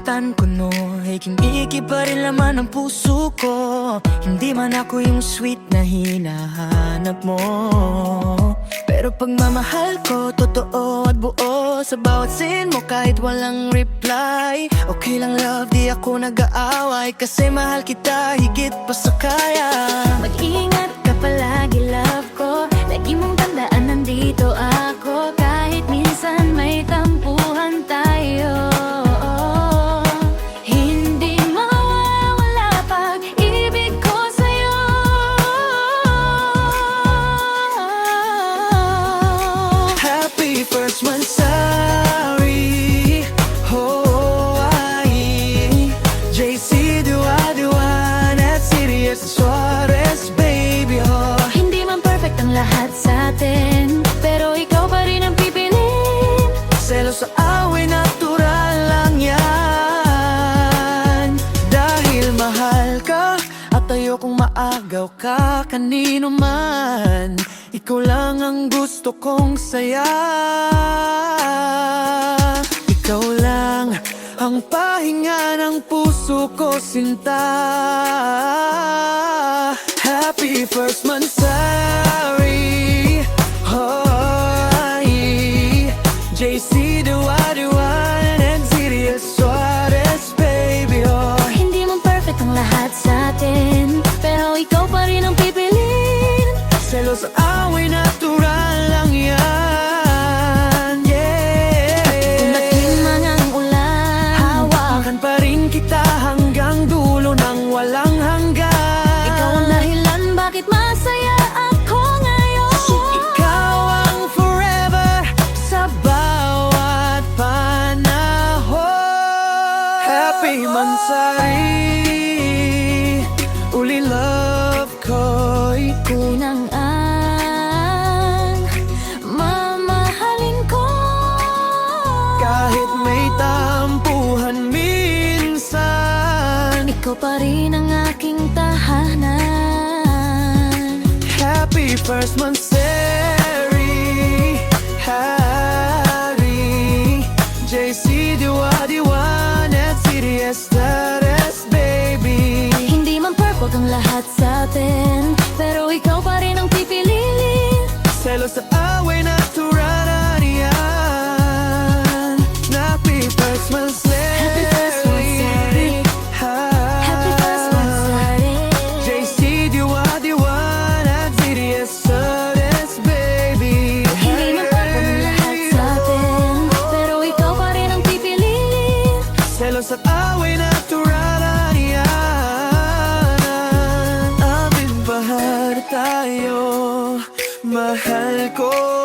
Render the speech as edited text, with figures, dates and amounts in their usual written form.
Nasaktan ko no, hikimiki pa rin laman ang puso ko. Hindi man ako yung sweet na hinahanap mo, pero pagmamahal ko, totoo at buo. Sa bawat scene mo kahit walang reply, okay lang love, di ako nag-aaway. Kasi mahal kita higit pa sa kaya. Mag-ingat ka palagi love ko, lagi mong tandaan nandito ako. Kahit minsan may tampuhan tayo, hindi mawawala pag-ibig ko sa'yo. Happy first month, sorry. Oh, ay JC, Duan at Sirius Suarez, baby, oh. Hindi man perfect ang lahat sa atin, pero ikaw pa rin ang pipiliin. Selos sa away, natural lang yan. Dahil mahal ka at ayokong maagaw ka kanino man. Ikaw lang ang gusto kong saya. Ikaw lang ang pahinga ng puso ko, sinta. Happy first month, sorry. Hoy, JC, Duan and Sirius Suarez, baby, oh. Hindi man perfect ang lahat sa atin, pero ikaw pa rin ang pipiliin. Selos sa away, natural lang yan, yeah. Kung naging mangang ulan, hawakan pa rin kita hanggang dulo ng walang hanggan. ikaw ang dahilan bakit masaya ako ngayon. Ikaw ang forever sa bawat panahon. Happy Mansari, uli love ko'y Unang ang mamahalin ko. kahit may tampuhan minsan. Ikaw pa rin ang aking tahanan. Happy first month, Sari, Harry, JC, Duan at Sirius Suarez, baby. Hindi man perfect ang lahat sa atin, pero ikaw pa rin ang pipiliin. Selos sa away, natural na yan. Happy first month, Happy first month, Sari. Happy first month, Sari. JC, Duan at Sirius Suarez, baby. Hindi man perfect ang lahat sa atin, pero ikaw pa rin ang pipiliin. Selos at away, natural na yan. Amin bahar tayo, mahal ko.